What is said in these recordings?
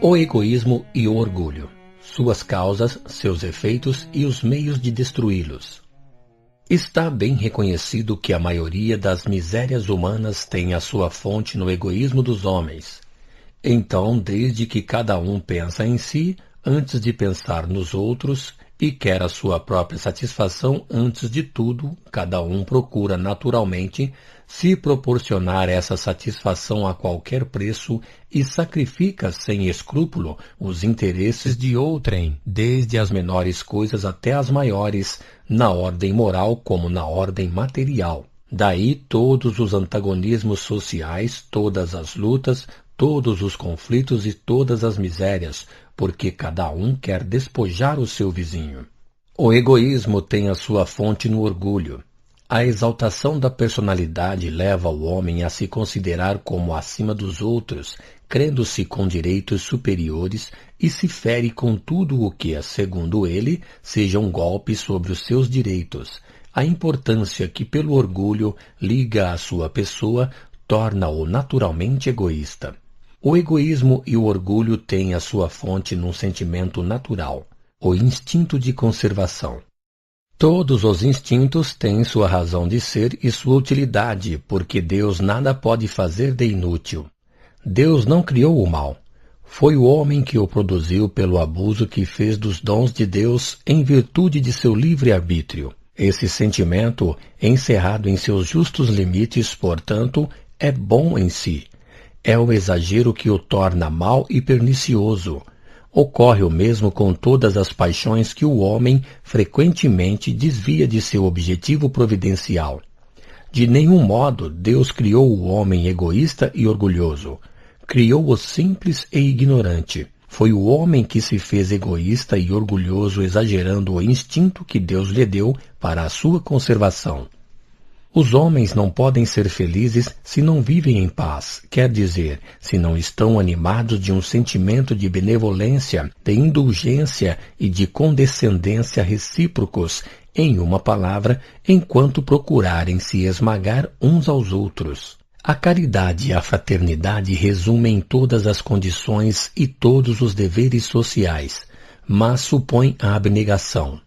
O egoísmo e o orgulho, suas causas, seus efeitos e os meios de destruí-los. Está bem reconhecido que a maioria das misérias humanas tem a sua fonte no egoísmo dos homens. Então, desde que cada um pensa em si, antes de pensar nos outros, e quer a sua própria satisfação antes de tudo, cada um procura naturalmente se proporcionar essa satisfação a qualquer preço e sacrifica sem escrúpulo os interesses de outrem, desde as menores coisas até as maiores, na ordem moral como na ordem material. Daí todos os antagonismos sociais, todas as lutas, todos os conflitos e todas as misérias, porque cada um quer despojar o seu vizinho. O egoísmo tem a sua fonte no orgulho. A exaltação da personalidade leva o homem a se considerar como acima dos outros, crendo-se com direitos superiores e se fere com tudo o que, segundo ele, seja um golpe sobre os seus direitos. A importância que pelo orgulho liga à sua pessoa torna-o naturalmente egoísta. O egoísmo e o orgulho têm a sua fonte num sentimento natural, o instinto de conservação. Todos os instintos têm sua razão de ser e sua utilidade, porque Deus nada pode fazer de inútil. Deus não criou o mal. Foi o homem que o produziu pelo abuso que fez dos dons de Deus em virtude de seu livre-arbítrio. Esse sentimento, encerrado em seus justos limites, portanto, é bom em si. É o exagero que o torna mau e pernicioso. Ocorre o mesmo com todas as paixões que o homem frequentemente desvia de seu objetivo providencial. De nenhum modo Deus criou o homem egoísta e orgulhoso. Criou-o simples e ignorante. Foi o homem que se fez egoísta e orgulhoso, exagerando o instinto que Deus lhe deu para a sua conservação. Os homens não podem ser felizes se não vivem em paz, quer dizer, se não estão animados de um sentimento de benevolência, de indulgência e de condescendência recíprocos, em uma palavra, enquanto procurarem se esmagar uns aos outros. A caridade e a fraternidade resumem todas as condições e todos os deveres sociais, mas supõem a abnegação.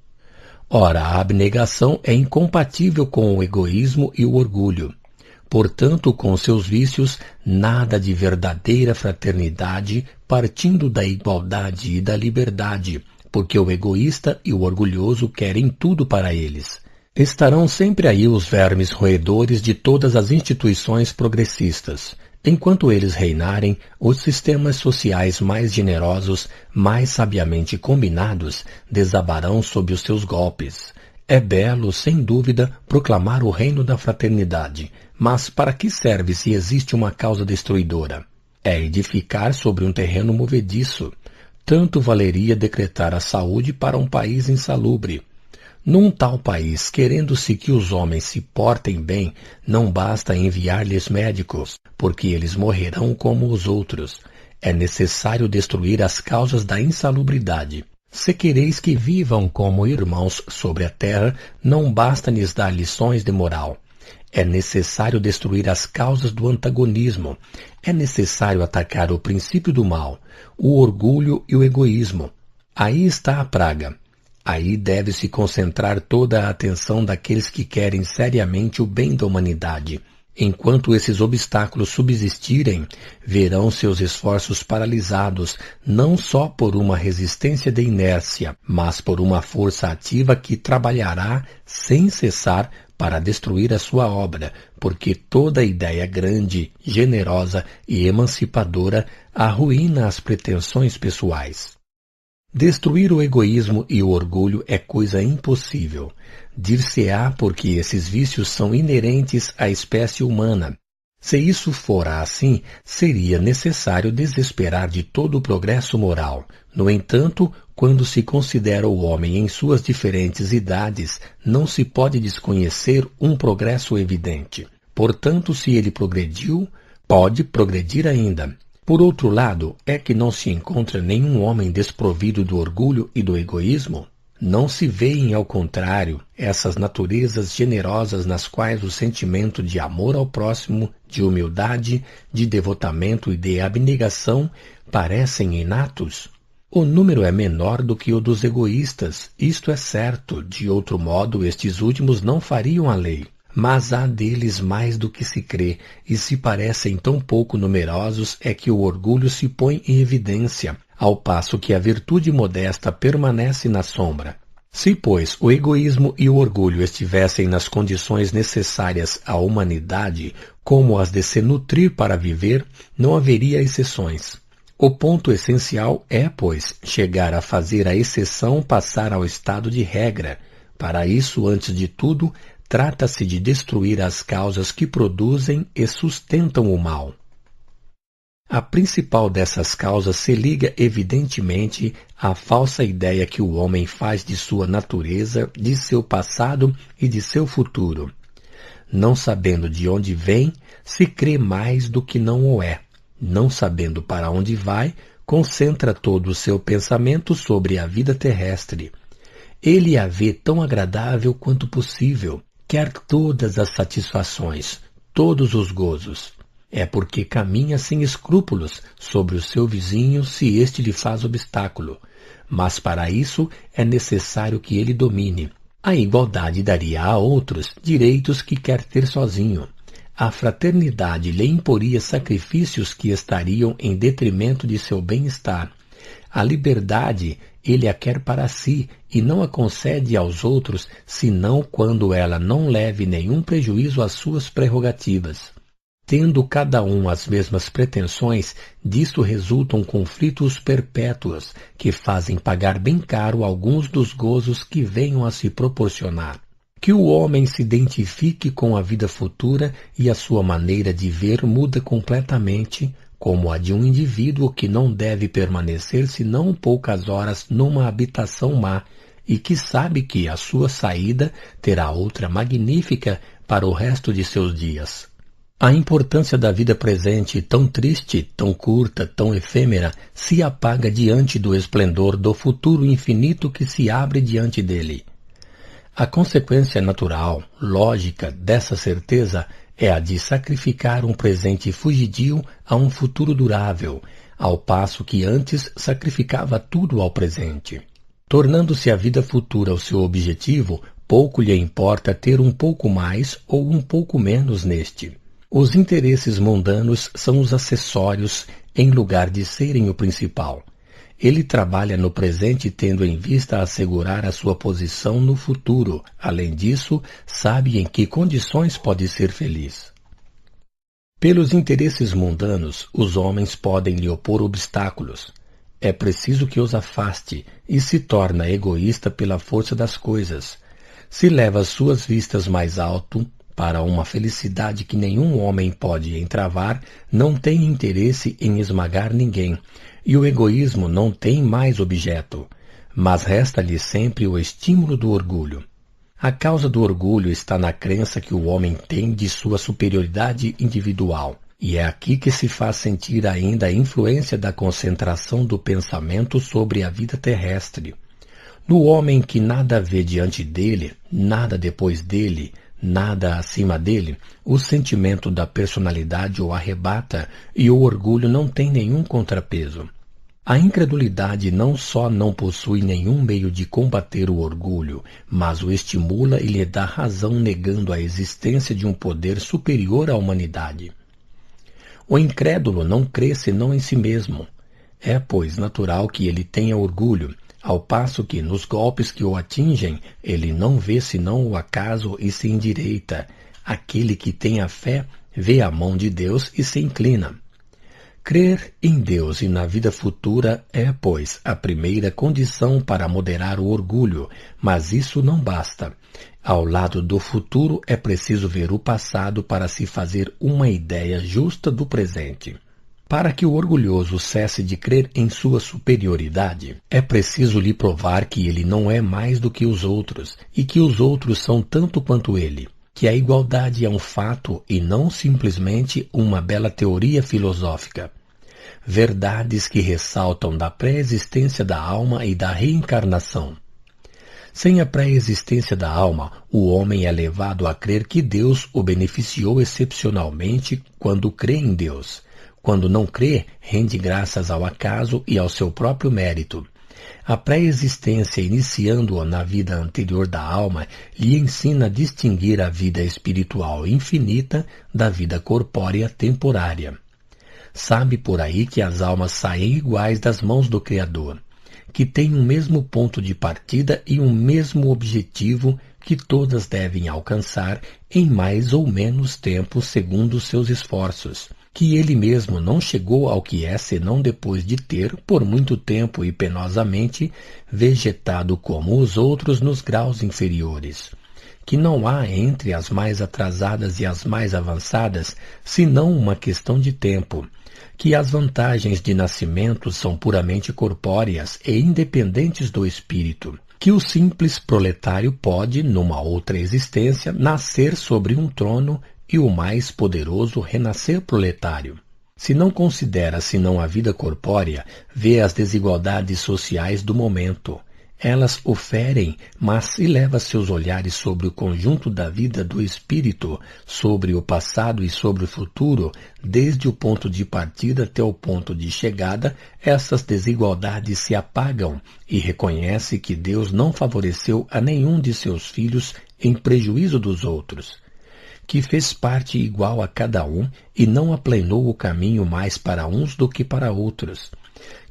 Ora, a abnegação é incompatível com o egoísmo e o orgulho. Portanto, com seus vícios, nada de verdadeira fraternidade, partindo da igualdade e da liberdade, porque o egoísta e o orgulhoso querem tudo para eles. Estarão sempre aí os vermes roedores de todas as instituições progressistas. Enquanto eles reinarem, os sistemas sociais mais generosos, mais sabiamente combinados, desabarão sob os seus golpes. É belo, sem dúvida, proclamar o reino da fraternidade, mas para que serve se existe uma causa destruidora? É edificar sobre um terreno movediço. Tanto valeria decretar a saúde para um país insalubre. Num tal país, querendo-se que os homens se portem bem, não basta enviar-lhes médicos, porque eles morrerão como os outros. É necessário destruir as causas da insalubridade. Se quereis que vivam como irmãos sobre a terra, não basta lhes dar lições de moral. É necessário destruir as causas do antagonismo. É necessário atacar o princípio do mal, o orgulho e o egoísmo. Aí está a praga. Aí deve-se concentrar toda a atenção daqueles que querem seriamente o bem da humanidade. Enquanto esses obstáculos subsistirem, verão seus esforços paralisados, não só por uma resistência de inércia, mas por uma força ativa que trabalhará sem cessar para destruir a sua obra, porque toda ideia grande, generosa e emancipadora arruína as pretensões pessoais. Destruir o egoísmo e o orgulho é coisa impossível. Dir-se-á porque esses vícios são inerentes à espécie humana. Se isso fora assim, seria necessário desesperar de todo o progresso moral. No entanto, quando se considera o homem em suas diferentes idades, não se pode desconhecer um progresso evidente. Portanto, se ele progrediu, pode progredir ainda. Por outro lado, é que não se encontra nenhum homem desprovido do orgulho e do egoísmo? Não se veem, ao contrário, essas naturezas generosas nas quais o sentimento de amor ao próximo, de humildade, de devotamento e de abnegação parecem inatos? O número é menor do que o dos egoístas, isto é certo, de outro modo estes últimos não fariam a lei. Mas há deles mais do que se crê, e se parecem tão pouco numerosos é que o orgulho se põe em evidência, ao passo que a virtude modesta permanece na sombra. Se, pois, o egoísmo e o orgulho estivessem nas condições necessárias à humanidade, como as de se nutrir para viver, não haveria exceções. O ponto essencial é, pois, chegar a fazer a exceção passar ao estado de regra. Para isso, antes de tudo, trata-se de destruir as causas que produzem e sustentam o mal. A principal dessas causas se liga evidentemente à falsa ideia que o homem faz de sua natureza, de seu passado e de seu futuro. Não sabendo de onde vem, se crê mais do que não o é. Não sabendo para onde vai, concentra todo o seu pensamento sobre a vida terrestre. Ele a vê tão agradável quanto possível, quer todas as satisfações, todos os gozos. É porque caminha sem escrúpulos sobre o seu vizinho se este lhe faz obstáculo. Mas para isso é necessário que ele domine. A igualdade daria a outros direitos que quer ter sozinho. A fraternidade lhe imporia sacrifícios que estariam em detrimento de seu bem-estar. A liberdade ele a quer para si e não a concede aos outros, senão quando ela não leve nenhum prejuízo às suas prerrogativas. Tendo cada um as mesmas pretensões, disto resultam conflitos perpétuos, que fazem pagar bem caro alguns dos gozos que venham a se proporcionar. Que o homem se identifique com a vida futura e a sua maneira de ver muda completamente, como a de um indivíduo que não deve permanecer senão poucas horas numa habitação má e que sabe que a sua saída terá outra magnífica para o resto de seus dias. A importância da vida presente, tão triste, tão curta, tão efêmera, se apaga diante do esplendor do futuro infinito que se abre diante dele. A consequência natural, lógica, dessa certeza é a de sacrificar um presente fugidio a um futuro durável, ao passo que antes sacrificava tudo ao presente. Tornando-se a vida futura o seu objetivo, pouco lhe importa ter um pouco mais ou um pouco menos neste. Os interesses mundanos são os acessórios em lugar de serem o principal. Ele trabalha no presente tendo em vista assegurar a sua posição no futuro. Além disso, sabe em que condições pode ser feliz. Pelos interesses mundanos, os homens podem lhe opor obstáculos. É preciso que os afaste e se torna egoísta pela força das coisas. Se leva suas vistas mais alto, para uma felicidade que nenhum homem pode entravar, não tem interesse em esmagar ninguém, e o egoísmo não tem mais objeto, mas resta-lhe sempre o estímulo do orgulho. A causa do orgulho está na crença que o homem tem de sua superioridade individual, e é aqui que se faz sentir ainda a influência da concentração do pensamento sobre a vida terrestre. No homem que nada vê diante dele, nada depois dele, nada acima dele, o sentimento da personalidade o arrebata e o orgulho não tem nenhum contrapeso. A incredulidade não só não possui nenhum meio de combater o orgulho, mas o estimula e lhe dá razão negando a existência de um poder superior à humanidade. O incrédulo não crê senão em si mesmo. É, pois, natural que ele tenha orgulho, ao passo que, nos golpes que o atingem, ele não vê senão o acaso e se endireita. Aquele que tem a fé vê a mão de Deus e se inclina. Crer em Deus e na vida futura é, pois, a primeira condição para moderar o orgulho, mas isso não basta. Ao lado do futuro é preciso ver o passado para se fazer uma ideia justa do presente. Para que o orgulhoso cesse de crer em sua superioridade, é preciso lhe provar que ele não é mais do que os outros, e que os outros são tanto quanto ele, que a igualdade é um fato e não simplesmente uma bela teoria filosófica. Verdades que ressaltam da pré-existência da alma e da reencarnação. Sem a pré-existência da alma, o homem é levado a crer que Deus o beneficiou excepcionalmente quando crê em Deus. Quando não crê, rende graças ao acaso e ao seu próprio mérito. A pré-existência, iniciando-o na vida anterior da alma, lhe ensina a distinguir a vida espiritual infinita da vida corpórea temporária. Sabe por aí que as almas saem iguais das mãos do Criador, que têm um mesmo ponto de partida e um mesmo objetivo que todas devem alcançar em mais ou menos tempo segundo seus esforços, que ele mesmo não chegou ao que é senão depois de ter, por muito tempo e penosamente, vegetado como os outros nos graus inferiores, que não há entre as mais atrasadas e as mais avançadas senão uma questão de tempo, que as vantagens de nascimento são puramente corpóreas e independentes do espírito, que o simples proletário pode, numa outra existência, nascer sobre um trono e o mais poderoso renascer proletário. Se não considera senão a vida corpórea, vê as desigualdades sociais do momento. Elas o ferem, mas se leva seus olhares sobre o conjunto da vida do espírito, sobre o passado e sobre o futuro, desde o ponto de partida até o ponto de chegada, essas desigualdades se apagam e reconhece que Deus não favoreceu a nenhum de seus filhos em prejuízo dos outros, que fez parte igual a cada um e não aplanou o caminho mais para uns do que para outros,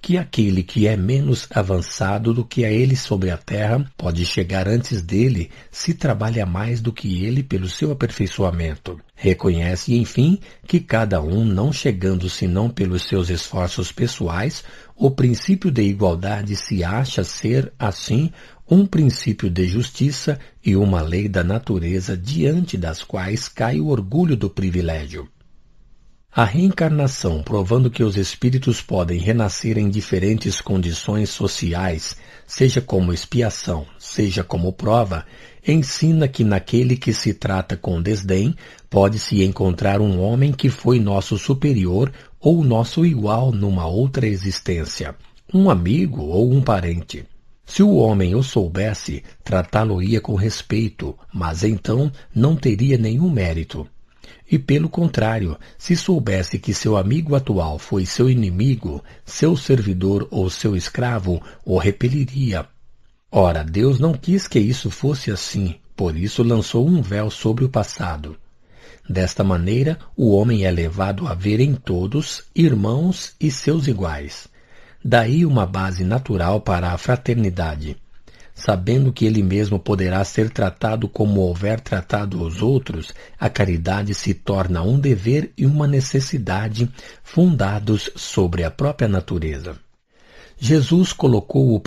que aquele que é menos avançado do que a ele sobre a terra pode chegar antes dele se trabalha mais do que ele pelo seu aperfeiçoamento. Reconhece, enfim, que cada um, não chegando senão pelos seus esforços pessoais, o princípio de igualdade se acha ser, assim, um princípio de justiça e uma lei da natureza diante das quais cai o orgulho do privilégio. A reencarnação, provando que os espíritos podem renascer em diferentes condições sociais, seja como expiação, seja como prova, ensina que naquele que se trata com desdém, pode-se encontrar um homem que foi nosso superior ou nosso igual numa outra existência, um amigo ou um parente. Se o homem o soubesse, tratá-lo-ia com respeito, mas então não teria nenhum mérito. E pelo contrário, se soubesse que seu amigo atual foi seu inimigo, seu servidor ou seu escravo, o repeliria. Ora, Deus não quis que isso fosse assim, por isso lançou um véu sobre o passado. Desta maneira, o homem é levado a ver em todos irmãos e seus iguais. Daí uma base natural para a fraternidade. Sabendo que ele mesmo poderá ser tratado como houver tratado os outros, a caridade se torna um dever e uma necessidade fundados sobre a própria natureza. Jesus colocou o